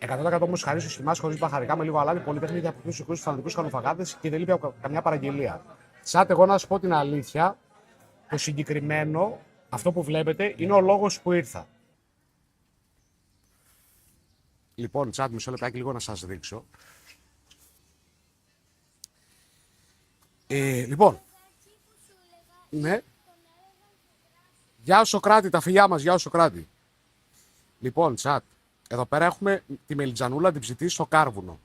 100% όμως χαρίσει ο σχημάς χωρίς μπαχαρικά με λίγο αλάτι, πολυτεχνή για απλούς οικούς, φανατικούς χαλοφαγάδες και δεν λείπει καμιά παραγγελία. Σάτε, εγώ να σου πω την αλήθεια, το συγκεκριμένο, αυτό που βλέπετε, είναι ο λόγος που ήρθα. Λοιπόν, τσάτ, μισό λεπτάκι λίγο να σας δείξω. Λοιπόν, ναι. Γεια σου Σοκράτη, τα φιλιά μας, γεια σου Σοκράτη. Λοιπόν, τσάτ, εδώ πέρα έχουμε τη μελιτζανούλα την ψητή στο κάρβουνο.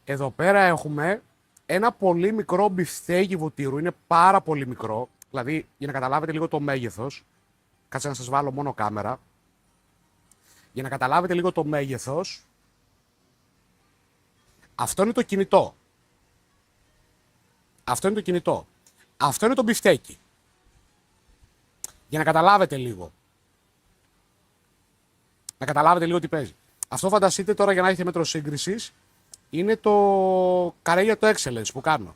Εδώ πέρα έχουμε ένα πολύ μικρό μπιφτέκι βουτύρου, είναι πάρα πολύ μικρό. Δηλαδή, για να καταλάβετε λίγο το μέγεθος, κάτσε να σας βάλω μόνο κάμερα. Για να καταλάβετε λίγο το μέγεθος, αυτό είναι το κινητό. Αυτό είναι το κινητό. Αυτό είναι το μπιφτέκι. Για να καταλάβετε λίγο. Να καταλάβετε λίγο τι παίζει. Αυτό φανταστείτε τώρα για να έχετε μέτρο σύγκρισης, είναι το καρέ το Excellence που κάνω.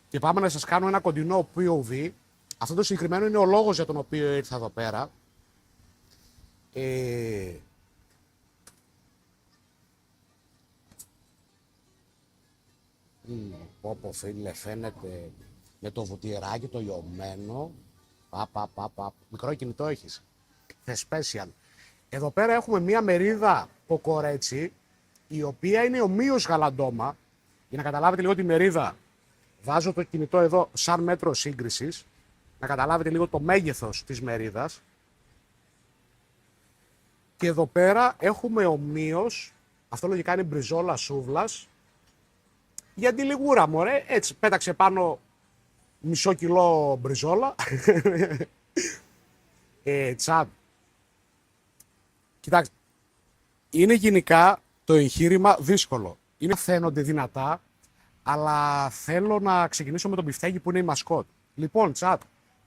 Και πάμε να σας κάνω ένα κοντινό POV. Αυτό το συγκεκριμένο είναι ο λόγος για τον οποίο ήρθα εδώ πέρα. Πω φίλε, φαίνεται με το βουτυράκι το λιωμένο. Μικρό κινητό έχεις. The Special. Εδώ πέρα έχουμε μία μερίδα κοκορέτσι, η οποία είναι ομοίως γαλαντόμα. Για να καταλάβετε λίγο τη μερίδα, βάζω το κινητό εδώ σαν μέτρο σύγκρισης. Να καταλάβετε λίγο το μέγεθος της μερίδας. Και εδώ πέρα έχουμε ομοίως, αυτό λογικά είναι μπριζόλα σούβλας, για τη λιγούρα μωρέ, έτσι πέταξε πάνω μισό κιλό μπριζόλα. Τσάντ. Κοιτάξτε, είναι γενικά το εγχείρημα δύσκολο. Είναι φαίνονται δυνατά, αλλά θέλω να ξεκινήσω με τον μπιφτέκι που είναι η μασκότ. Λοιπόν, τσάτ,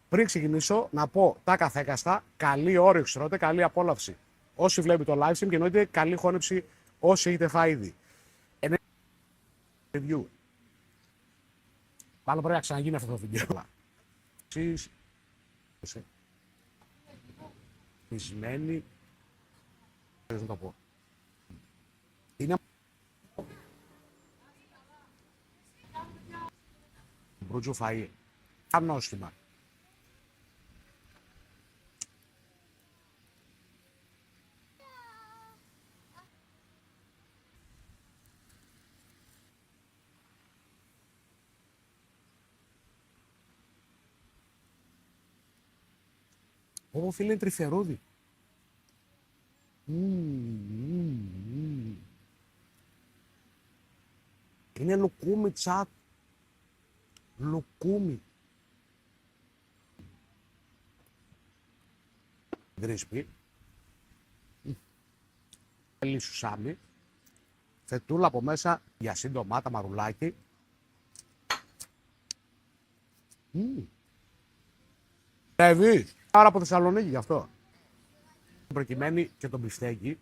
πριν ξεκινήσω να πω τα καθέκαστα, καλή όρεξη τρώτε, καλή απόλαυση. Όσοι βλέπει το live stream και εννοείται καλή χώνεψη όσοι έχετε φάει ήδη. Review. Μάλλον πρέπει να ξαναγίνει αυτό το βίντεο. Πισμένη. Δεν το πω. Είναι μπρούτζο φαΐ. Ανόστιμα. Ω, φίλε, είναι τρυφερούδι. Είναι λουκούμι, τσάτ. Λουκούμι. Γκρίσπι. Θέλει σουσάμι. Φετούλα από μέσα, γιασίν, ντομάτα, μαρουλάκι. Τεβί. Άρα από Θεσσαλονίκη γι' αυτό. Προκειμένου και τον μπιφτέκι.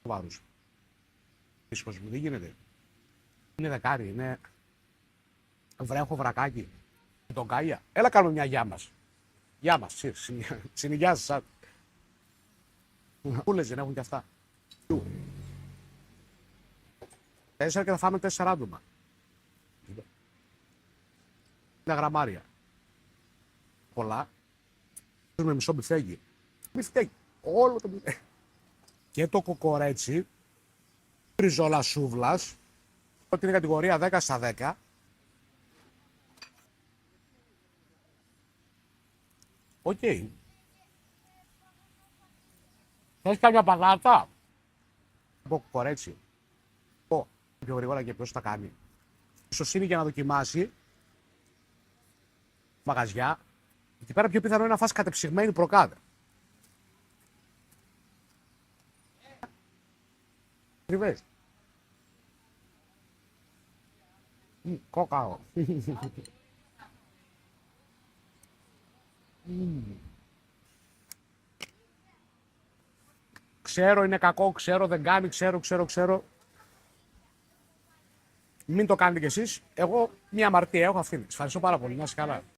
Βάρους. Φίσκος μου, δεν γίνεται. Είναι δεκάρι, είναι βρέχο βρακάκι. Τον Κάια. Έλα κάνουμε μια γεια μας. Γεια μας, συνηγιάζεις. Πούλες δεν έχουν κι αυτά. 4 και θα φάμε 4 άτομα. Είναι γραμμάρια. Πολλά. Με μισό μπιφτέκι. Μπιφτέκι. Όλο το μπιφτέκι. Και το κοκορέτσι. Μπριζόλα σούβλας. Ότι είναι κατηγορία 10 στα 10. Οκ. Θες καμιά πατάτα? Από κοκορέτσι. Πω. Πιο γρήγορα και ποιος τα κάνει. Ίσως είναι για να δοκιμάσει. Μαγαζιά. Εκεί πέρα πιο πιθανό είναι να φας κατεψυγμένη προκάτα. Τριβές. Κόκαο. Ξέρω είναι κακό, ξέρω δεν κάνει, ξέρω. Μην το κάνετε κι εσείς. Εγώ μια αμαρτία έχω αυτή. Ευχαριστώ πάρα πολύ. Να είστε καλά.